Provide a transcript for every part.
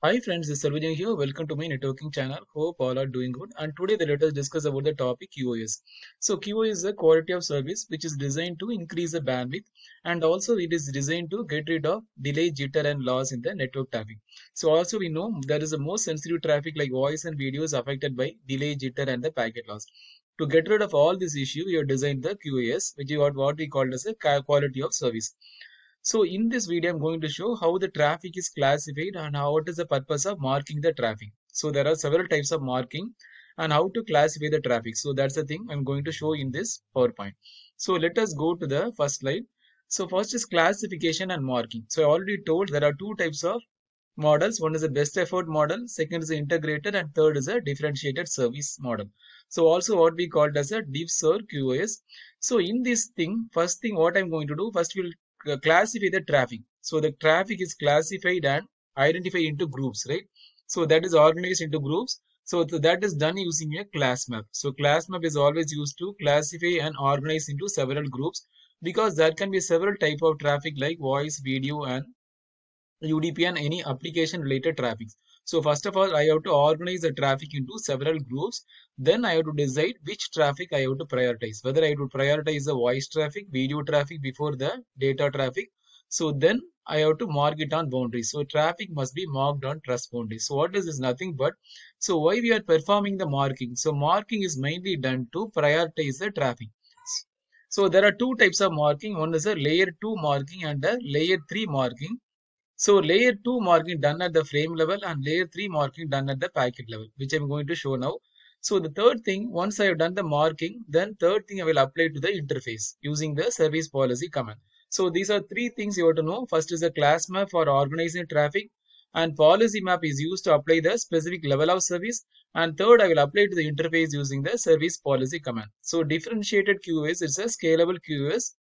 Hi friends, this is Sarvajan here. Welcome to my networking channel. Hope all are doing good. And today let us discuss about the topic QoS. So QoS is a quality of service which is designed to increase the bandwidth, and also it is designed to get rid of delay, jitter and loss in the network traffic. So also we know there is a most sensitive traffic like voice and video is affected by delay, jitter and the packet loss. To get rid of all this issue, we have designed the QoS, which is what we call as a quality of service. So in this video, I'm going to show how the traffic is classified and what is the purpose of marking the traffic. So there are several types of marking and how to classify the traffic. So that's the thing I'm going to show in this PowerPoint. So let us go to the first slide. So first is classification and marking. So I already told there are two types of models. One is a best effort model, second is a integrated, and third is a differentiated service model. So also what we called as a diffs or QoS. So in this thing, first thing what I'm going to do, first we'll classify the traffic. So the traffic is classified and identified into groups, right? So that is organized into groups. So that is done using a class map. So class map is always used to classify and organize into several groups, because there can be several type of traffic like voice, video and UDP and any application related traffic. So first of all, I have to organize the traffic into several groups. Then I have to decide which traffic I have to prioritize. Whether I have to prioritize the voice traffic, video traffic before the data traffic. So then I have to mark it on boundaries. So traffic must be marked on trust boundaries. So what is this? Nothing but, so why we are performing the marking? So marking is mainly done to prioritize the traffic. So there are two types of marking. One is a layer 2 marking and a layer 3 marking. So layer 2 marking done at the frame level and layer 3 marking done at the packet level, which I'm going to show now. So the third thing, once I have done the marking, then third thing I will apply to the interface using the service policy command. So these are three things you have to know. First is a class map for organizing traffic, and policy map is used to apply the specific level of service. And third, I will apply to the interface using the service policy command. So differentiated QoS is a scalable QoS,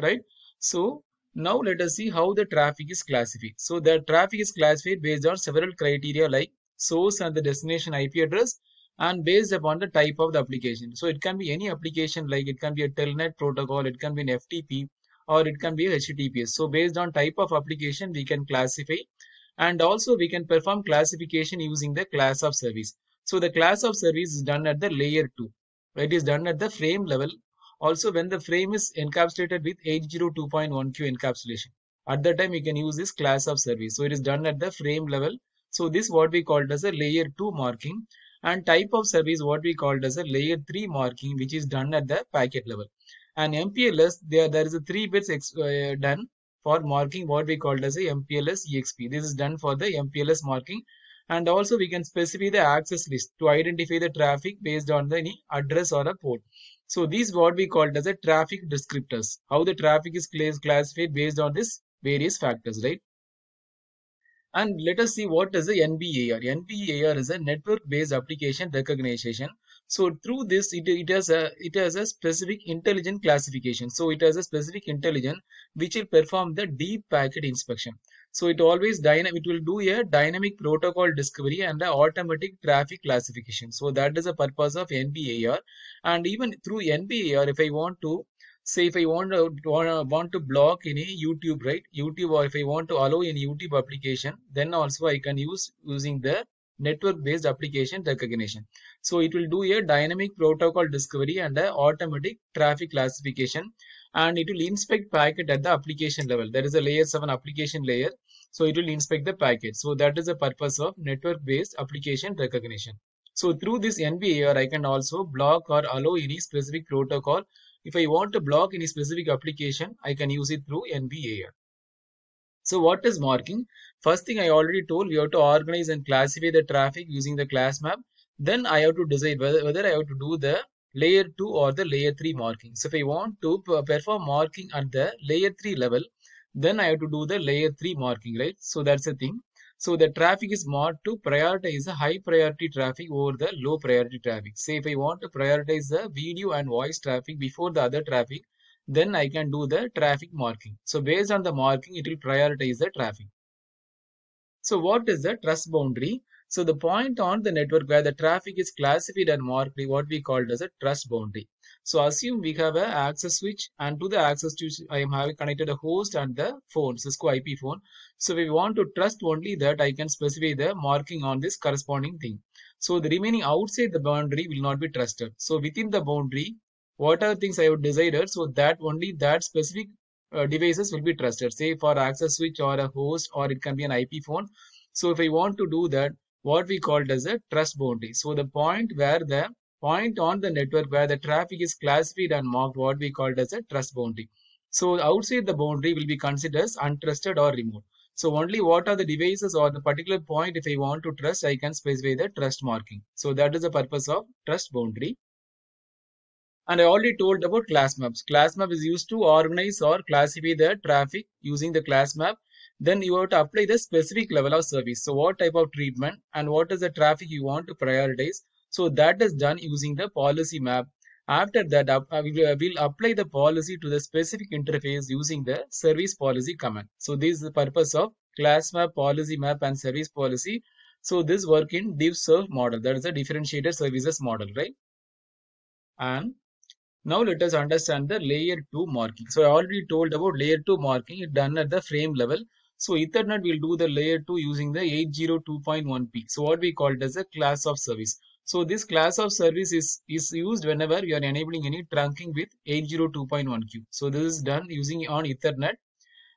right? So now let us see how the traffic is classified. So the traffic is classified based on several criteria like source and the destination IP address, and based upon the type of the application. So it can be any application, like it can be a telnet protocol, it can be an FTP, or it can be a HTTPS. So based on type of application, we can classify, and also we can perform classification using the class of service. So the class of service is done at the layer 2. It is done at the frame level. Also, when the frame is encapsulated with 802.1q encapsulation, at that time you can use this class of service. So it is done at the frame level. So this what we called as a layer 2 marking, and type of service what we called as a layer 3 marking, which is done at the packet level. And MPLS, there is a 3 bits done for marking what we called as a MPLS EXP. This is done for the MPLS marking. And also we can specify the access list to identify the traffic based on any address or a port. So these what we called as a traffic descriptors. How the traffic is classified based on this various factors, right? And let us see what is the NBAR. NBAR is a network-based application recognition. So through this, it has a specific intelligent classification. So it has a specific intelligence which will perform the deep packet inspection. So it will do a dynamic protocol discovery and the automatic traffic classification. So that is the purpose of NBAR. And even through NBAR, if I want to say, if I want to block any YouTube, right? YouTube, or if I want to allow any YouTube application, then also I can using the network based application recognition. So it will do a dynamic protocol discovery and a automatic traffic classification, and it will inspect packet at the application level. There is a layer 7 application layer. So it will inspect the packet. So that is the purpose of network based application recognition. So through this NBAR, I can also block or allow any specific protocol. If I want to block any specific application, I can use it through NBAR. So what is marking? First thing I already told, we have to organize and classify the traffic using the class map. Then I have to decide whether I have to do the layer 2 or the layer 3 marking. So if I want to perform marking at the layer 3 level, then I have to do the layer 3 marking, right? So that's the thing. So the traffic is marked to prioritize the high priority traffic over the low priority traffic. Say if I want to prioritize the video and voice traffic before the other traffic, then I can do the traffic marking. So based on the marking, it will prioritize the traffic. So what is the trust boundary? So the point on the network where the traffic is classified and marked what we called as a trust boundary. So assume we have a access switch, and to the access switch I am having connected a host and the phone, Cisco IP phone. So we want to trust only that I can specify the marking on this corresponding thing. So the remaining outside the boundary will not be trusted. So within the boundary, what are things I have decided, so that only that specific devices will be trusted. Say for access switch or a host, or it can be an IP phone. So if I want to do that, what we called as a trust boundary. So the point on the network where the traffic is classified and marked what we called as a trust boundary. So outside the boundary will be considered as untrusted or remote. So only what are the devices or the particular point if I want to trust, I can specify the trust marking. So that is the purpose of trust boundary. And I already told about class maps. Class map is used to organize or classify the traffic using the class map. Then you have to apply the specific level of service. So what type of treatment and what is the traffic you want to prioritize. So that is done using the policy map. After that, we will apply the policy to the specific interface using the service policy command. So this is the purpose of class map, policy map, and service policy. So this work in DivServ model. That is a differentiated services model, right? And now let us understand the layer 2 marking. So I already told about layer 2 marking, it done at the frame level. So Ethernet will do the layer 2 using the 802.1p. So what we call it as a class of service. So this class of service is used whenever you are enabling any trunking with 802.1q. So this is done using on Ethernet.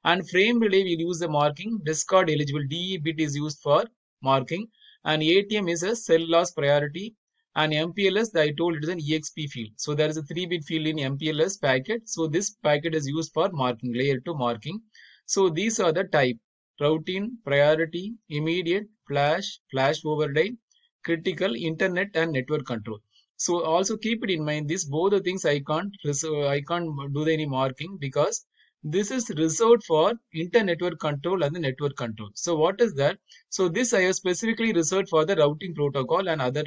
And frame relay will use the marking. Discard eligible DE bit is used for marking. And ATM is a cell loss priority. And MPLS, I told it is an EXP field. So there is a 3-bit field in MPLS packet. So this packet is used for marking, layer 2 marking. So these are the type: routine, priority, immediate, flash, flash override, critical, internet, and network control. So also keep it in mind, this both the things I can't do any marking because this is reserved for inter-network control and the network control. So what is that? So this I have specifically reserved for the routing protocol and other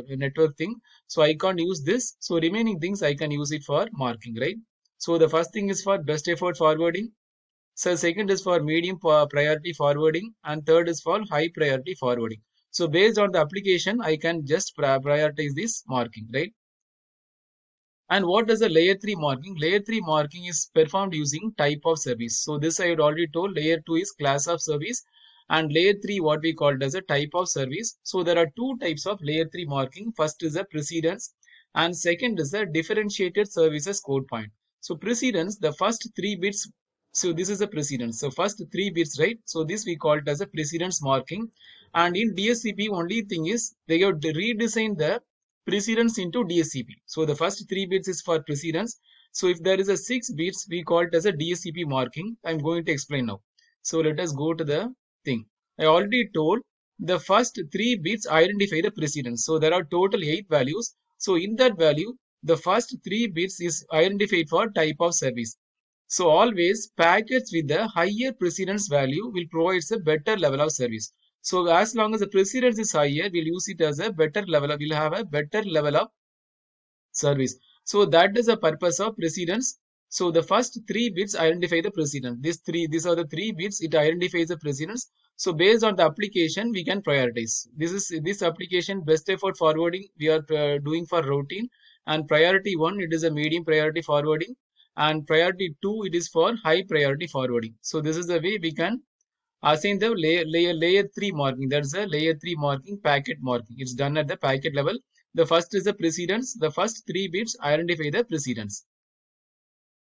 network thing. So I can't use this. So remaining things I can use it for marking, right? So the first thing is for best effort forwarding. So second is for medium priority forwarding, and third is for high priority forwarding. So based on the application, I can just prioritize this marking, right? And what does the layer 3 marking? Layer 3 marking is performed using type of service. So this I had already told. Layer 2 is class of service, and layer 3 what we called as a type of service. So there are two types of layer 3 marking. First is a precedence, and second is a differentiated services code point. So precedence, the first 3 bits. So this is a precedence. So first 3 bits, right? So this we call it as a precedence marking. And in DSCP, only thing is they have redesigned the precedence into DSCP. So the first 3 bits is for precedence. So if there is a 6 bits, we call it as a DSCP marking. I'm going to explain now. So let us go to the thing. I already told the first 3 bits identify the precedence. So there are total 8 values. So in that value, the first 3 bits is identified for type of service. So always packets with the higher precedence value will provide a better level of service. So as long as the precedence is higher, we'll use it as a better level. We'll have a better level of service. So that is the purpose of precedence. So the first 3 bits identify the precedence. These are the 3 bits. It identifies the precedence. So based on the application, we can prioritize. This application best effort forwarding we are doing for routine, and priority 1 it is a medium priority forwarding, and priority 2 it is for high priority forwarding. So this is the way we can assign the layer 3 marking. That's a layer 3 marking, packet marking. It's done at the packet level. The first is the precedence. The first 3 bits identify the precedence.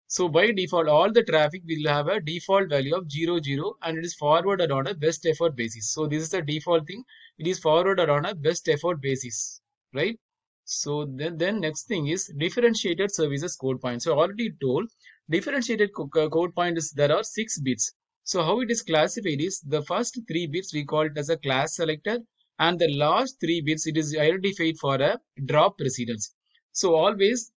So by default, all the traffic will have a default value of 00, and it is forwarded on a best effort basis. So this is the default thing. It is forwarded on a best effort basis, right? So then next thing is differentiated services code point. So I already told differentiated code point is there are 6 bits. So how it is classified is the first 3 bits we call it as a class selector, and the last 3 bits it is identified for a drop precedence. So always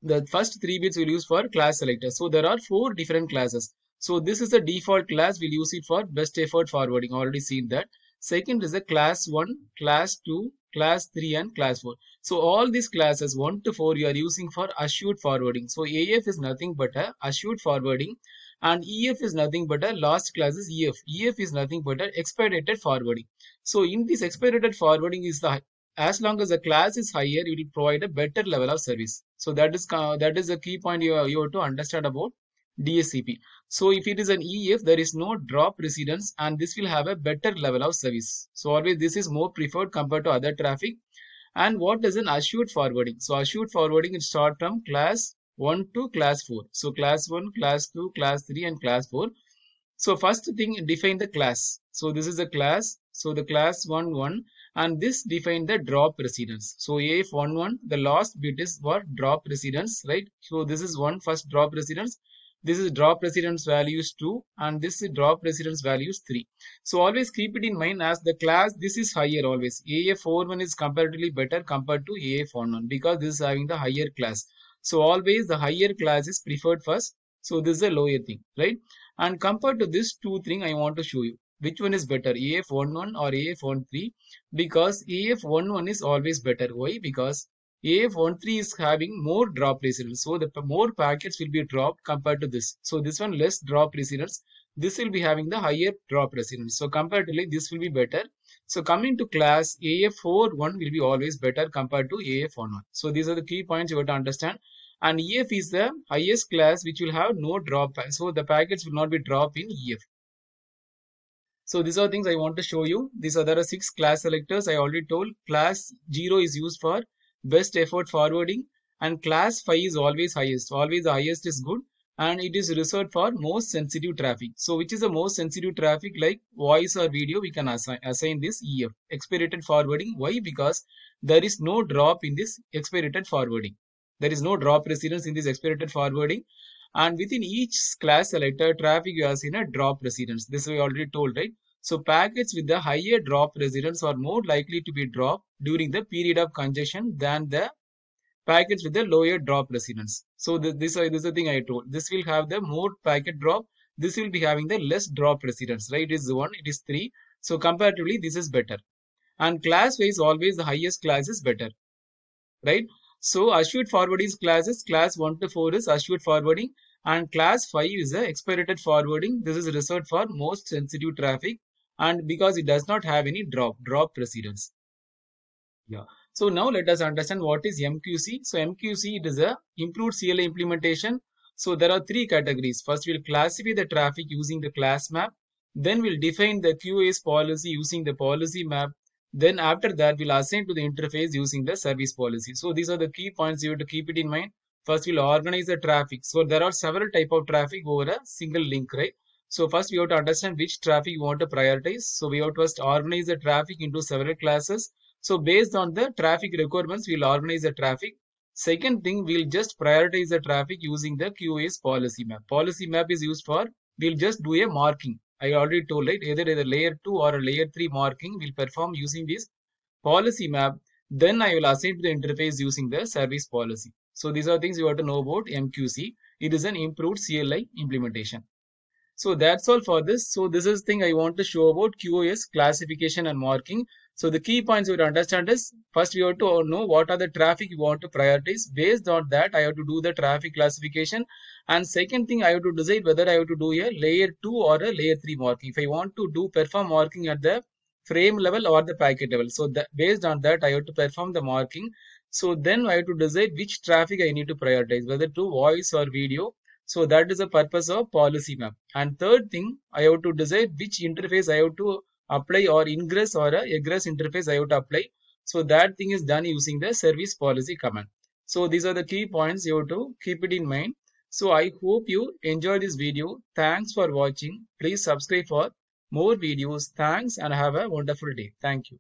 the first 3 bits we'll use for class selector. So there are 4 different classes. So this is the default class. We'll use it for best effort forwarding. Already seen that. Second is a class 1, class 2, class 3, and class 4. So all these classes 1 to 4 you are using for assured forwarding. So AF is nothing but a assured forwarding. And EF is nothing but a last class is EF. EF is nothing but a expedited forwarding. So in this expedited forwarding is the as long as the class is higher, it will provide a better level of service. So that is a key point you have to understand about DSCP. So if it is an EF, there is no drop precedence and this will have a better level of service. So always this is more preferred compared to other traffic. And what is an assured forwarding? So assured forwarding is start from class 1 to class 4. So class 1, class 2, class 3 and class 4. So first thing, define the class. So this is a class. So the class 1 1 and this define the drop precedence. So AF 1 1, the last bit is what drop precedence, right? So this is one first drop precedence. This is drop precedence values 2 and this is drop precedence values 3. So always keep it in mind as the class this is higher always. AF41 is comparatively better compared to AF11 because this is having the higher class. So always the higher class is preferred first. So this is a lower thing, right? And compared to this two thing I want to show you. Which one is better, AF11 or AF13? Because AF11 is always better. Why? Because AF13 is having more drop precedence. So the more packets will be dropped compared to this. So this one less drop precedence. This will be having the higher drop precedence. So comparatively this will be better. So coming to class, AF41 will be always better compared to AF11. So these are the key points you have to understand. And EF is the highest class which will have no drop. So the packets will not be dropped in EF. So these are things I want to show you. There are 6 class selectors. I already told class 0 is used for best effort forwarding and class 5 is always highest. Always the highest is good and it is reserved for most sensitive traffic. So which is the most sensitive traffic like voice or video, we can assign this EF, expedited forwarding. Why? Because there is no drop in this expedited forwarding. There is no drop precedence in this expedited forwarding. And within each class selector, traffic you have seen a drop precedence. This we already told, right? So packets with the higher drop precedence are more likely to be dropped during the period of congestion than the packets with the lower drop precedence. So this is the thing I told. This will have the more packet drop. This will be having the less drop precedence, right? It is 1, it is 3. So comparatively, this is better. And class wise, always the highest class is better, right? So assured forwarding classes, class 1 to 4 is assured forwarding and class 5 is the expedited forwarding. This is reserved for most sensitive traffic and because it does not have any drop precedence. Yeah. So now let us understand what is MQC. So MQC, it is a improved CLI implementation. So there are 3 categories. First we'll classify the traffic using the class map. Then we'll define the QoS policy using the policy map. Then after that, we'll assign to the interface using the service policy. So these are the key points you have to keep it in mind. First, we'll organize the traffic. So there are several type of traffic over a single link, right? So first, we have to understand which traffic you want to prioritize. So we have to first organize the traffic into several classes. So based on the traffic requirements, we'll organize the traffic. Second thing, we'll just prioritize the traffic using the QoS policy map. Policy map is used for, we'll just do a marking. I already told, right? Either layer 2 or a layer 3 marking will perform using this policy map. Then I will assign to the interface using the service policy. So these are things you have to know about MQC. It is an improved CLI implementation. So that's all for this. So this is thing I want to show about QoS classification and marking. So the key points you have to understand is first we have to know what are the traffic you want to prioritize. Based on that, I have to do the traffic classification. And second thing, I have to decide whether I have to do a layer 2 or a layer 3 marking. If I want to do perform marking at the frame level or the packet level. So based on that, I have to perform the marking. So then I have to decide which traffic I need to prioritize, whether to voice or video. So that is the purpose of policy map. And third thing, I have to decide which interface I have to apply or ingress or a egress interface I have to apply. So that thing is done using the service policy command. So these are the key points you have to keep it in mind. So I hope you enjoyed this video. Thanks for watching. Please subscribe for more videos. Thanks and have a wonderful day. Thank you.